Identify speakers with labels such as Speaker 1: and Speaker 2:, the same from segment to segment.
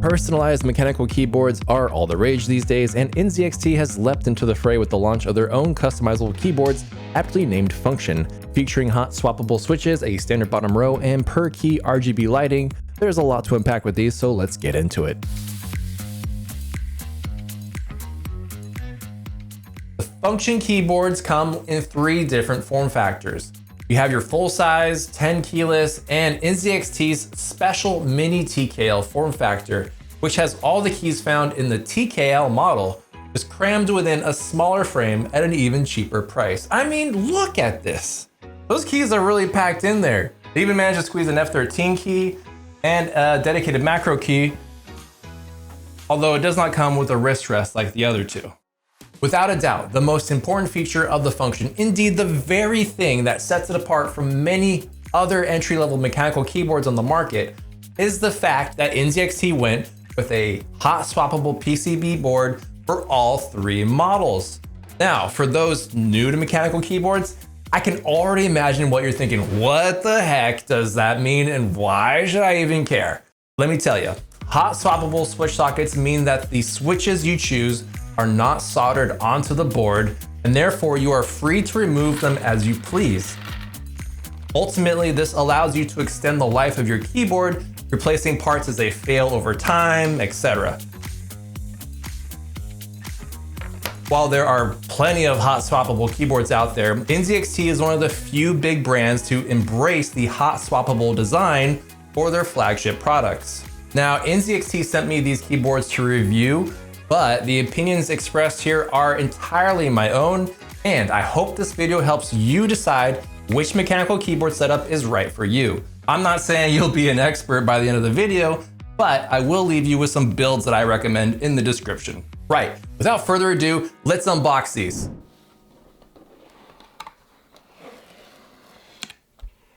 Speaker 1: Personalized mechanical keyboards are all the rage these days, and NZXT has leapt into the fray with the launch of their own customizable keyboards, aptly named Function, featuring hot swappable switches, a standard bottom row, and per key RGB lighting. There's a lot to unpack with these, so let's get into it. The Function keyboards come in 3 different form factors. You have your full-size, 10 keyless, and NZXT's special MiniTKL form factor, which has all the keys found in the TKL model, just crammed within a smaller frame at an even cheaper price. I mean, look at this. Those keys are really packed in there. They even managed to squeeze an F13 key and a dedicated macro key, although it does not come with a wrist rest like the other two. Without a doubt, the most important feature of the Function, indeed the very thing that sets it apart from many other entry-level mechanical keyboards on the market, is the fact that NZXT went with a hot swappable PCB board for all 3 models. Now, for those new to mechanical keyboards, I can already imagine what you're thinking. What the heck does that mean, and why should I even care? Let me tell you, hot swappable switch sockets mean that the switches you choose are not soldered onto the board, and therefore you are free to remove them as you please. Ultimately, this allows you to extend the life of your keyboard, replacing parts as they fail over time, etc. While there are plenty of hot swappable keyboards out there, NZXT is one of the few big brands to embrace the hot swappable design for their flagship products. Now, NZXT sent me these keyboards to review, but the opinions expressed here are entirely my own, and I hope this video helps you decide which mechanical keyboard setup is right for you. I'm not saying you'll be an expert by the end of the video, but I will leave you with some builds that I recommend in the description. Right, without further ado, let's unbox these.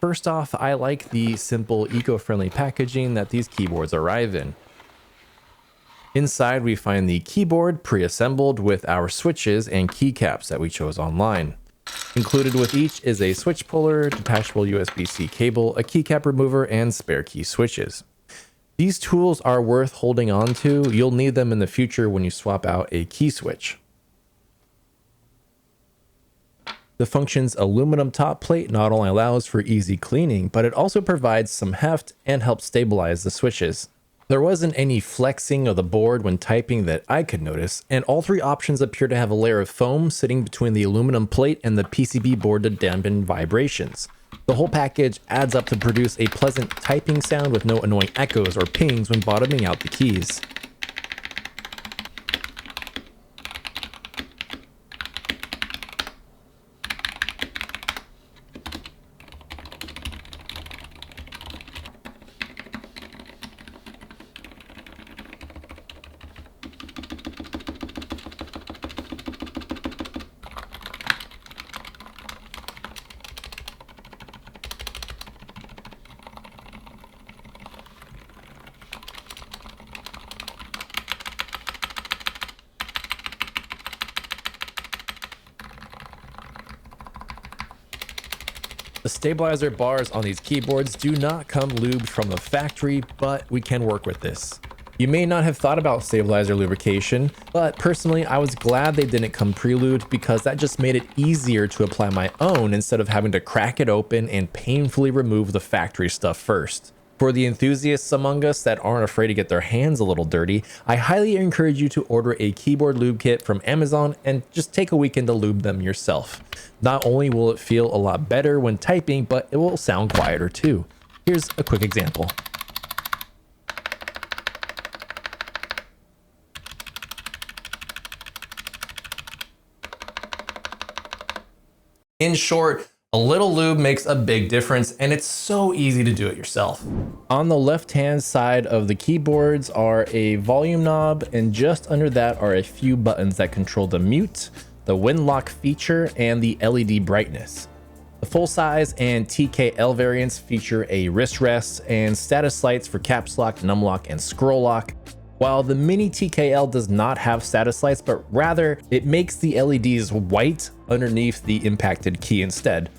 Speaker 1: First off, I like the simple eco-friendly packaging that these keyboards arrive in. Inside, we find the keyboard pre-assembled with our switches and keycaps that we chose online. Included with each is a switch puller, detachable USB-C cable, a keycap remover, and spare key switches. These tools are worth holding on to. You'll need them in the future when you swap out a key switch. The Function's aluminum top plate not only allows for easy cleaning, but it also provides some heft and helps stabilize the switches. There wasn't any flexing of the board when typing that I could notice, and all 3 options appear to have a layer of foam sitting between the aluminum plate and the PCB board to dampen vibrations. The whole package adds up to produce a pleasant typing sound with no annoying echoes or pings when bottoming out the keys. The stabilizer bars on these keyboards do not come lubed from the factory, but we can work with this. You may not have thought about stabilizer lubrication, but personally I was glad they didn't come pre-lubed because that just made it easier to apply my own instead of having to crack it open and painfully remove the factory stuff first. For the enthusiasts among us that aren't afraid to get their hands a little dirty, I highly encourage you to order a keyboard lube kit from Amazon and just take a weekend to lube them yourself. Not only will it feel a lot better when typing, but it will sound quieter too. Here's a quick example. In short, a little lube makes a big difference, and it's so easy to do it yourself. On the left-hand side of the keyboards are a volume knob, and just under that are a few buttons that control the mute, the wind lock feature, and the LED brightness. The full-size and TKL variants feature a wrist rest and status lights for caps lock, num lock, and scroll lock, while the MiniTKL does not have status lights, but rather it makes the LEDs white underneath the impacted key instead.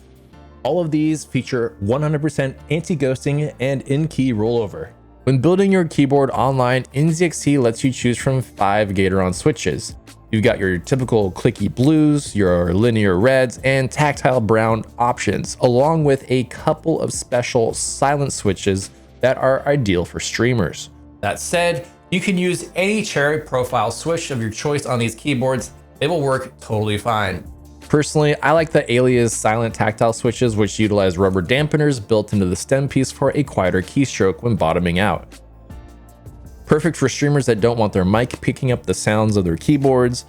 Speaker 1: All of these feature 100% anti-ghosting and in-key rollover. When building your keyboard online, NZXT lets you choose from 5 Gatoron switches. You've got your typical clicky blues, your linear reds, and tactile brown options, along with a couple of special silent switches that are ideal for streamers. That said, you can use any cherry profile switch of your choice on these keyboards. They will work totally fine. Personally, I like the Alias silent tactile switches, which utilize rubber dampeners built into the stem piece for a quieter keystroke when bottoming out. Perfect for streamers that don't want their mic picking up the sounds of their keyboards,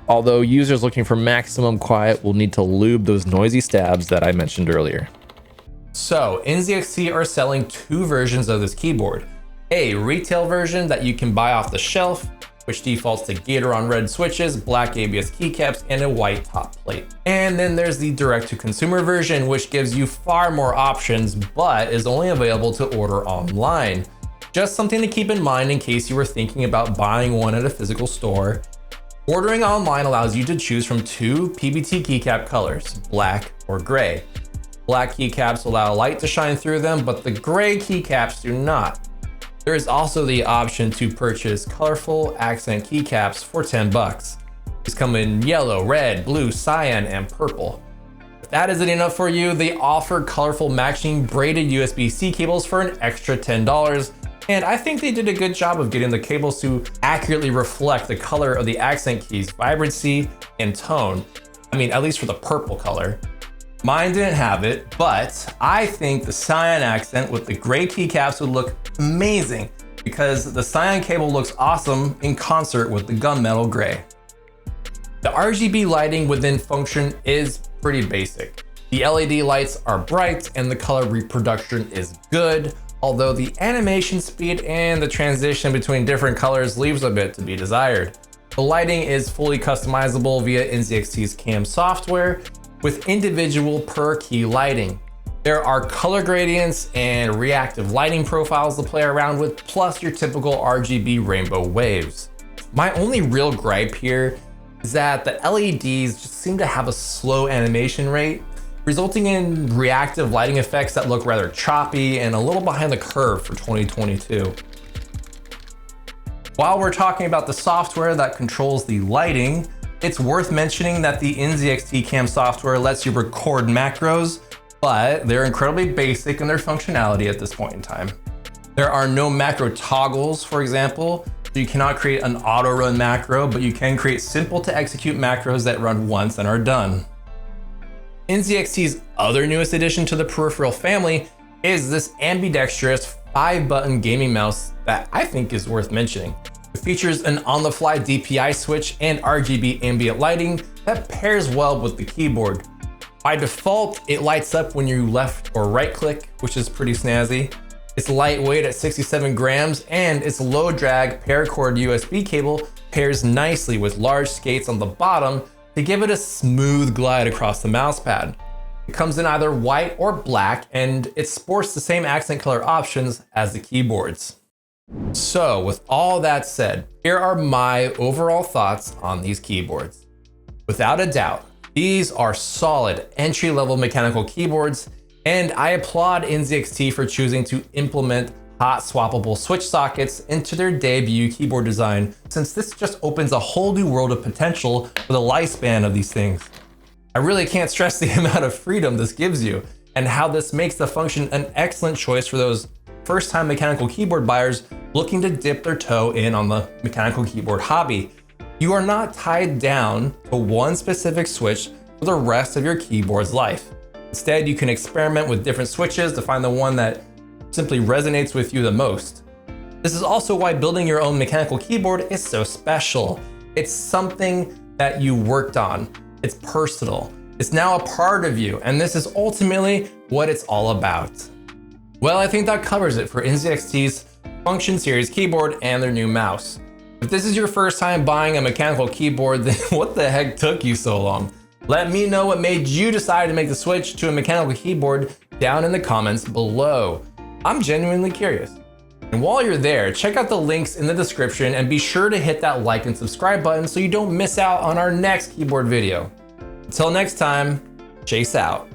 Speaker 1: although users looking for maximum quiet will need to lube those noisy stabs that I mentioned earlier. So NZXT are selling 2 versions of this keyboard. A retail version that you can buy off the shelf, which defaults to Gatoron red switches, black ABS keycaps, and a white top plate. And then there's the direct-to-consumer version, which gives you far more options, but is only available to order online. Just something to keep in mind in case you were thinking about buying one at a physical store. Ordering online allows you to choose from 2 PBT keycap colors, black or gray. Black keycaps allow light to shine through them, but the gray keycaps do not. There is also the option to purchase colorful accent keycaps for 10 bucks. These come in yellow, red, blue, cyan, and purple. If that isn't enough for you, they offer colorful matching braided USB-C cables for an extra $10. And I think they did a good job of getting the cables to accurately reflect the color of the accent keys, vibrancy, and tone. I mean, at least for the purple color. Mine didn't have it, but I think the cyan accent with the gray keycaps would look amazing because the cyan cable looks awesome in concert with the gunmetal gray. The RGB lighting within function is pretty basic. The LED lights are bright and the color reproduction is good, although the animation speed and the transition between different colors leaves a bit to be desired. The lighting is fully customizable via NZXT's CAM software with individual per key lighting. There are color gradients and reactive lighting profiles to play around with, plus your typical RGB rainbow waves. My only real gripe here is that the LEDs just seem to have a slow animation rate, resulting in reactive lighting effects that look rather choppy and a little behind the curve for 2022. While we're talking about the software that controls the lighting, it's worth mentioning that the NZXT CAM software lets you record macros, but they're incredibly basic in their functionality at this point in time. There are no macro toggles, for example, so you cannot create an auto run macro, but you can create simple to execute macros that run once and are done. NZXT's other newest addition to the peripheral family is this ambidextrous 5-button gaming mouse that I think is worth mentioning. It features an on-the-fly DPI switch and RGB ambient lighting that pairs well with the keyboard. By default, it lights up when you left or right click, which is pretty snazzy. It's lightweight at 67 grams and its low drag paracord USB cable pairs nicely with large skates on the bottom to give it a smooth glide across the mouse pad. It comes in either white or black and it sports the same accent color options as the keyboards. So with all that said, here are my overall thoughts on these keyboards. Without a doubt, these are solid entry-level mechanical keyboards, and I applaud NZXT for choosing to implement hot swappable switch sockets into their debut keyboard design, since this just opens a whole new world of potential for the lifespan of these things. I really can't stress the amount of freedom this gives you and how this makes the function an excellent choice for those first-time mechanical keyboard buyers looking to dip their toe in on the mechanical keyboard hobby. You are not tied down to one specific switch for the rest of your keyboard's life. Instead, you can experiment with different switches to find the one that simply resonates with you the most. This is also why building your own mechanical keyboard is so special. It's something that you worked on. It's personal. It's now a part of you, and this is ultimately what it's all about. Well, I think that covers it for NZXT's Function Series keyboard and their new mouse. If this is your first time buying a mechanical keyboard, then what the heck took you so long? Let me know what made you decide to make the switch to a mechanical keyboard down in the comments below. I'm genuinely curious. And while you're there, check out the links in the description and be sure to hit that like and subscribe button so you don't miss out on our next keyboard video. Until next time, chase out.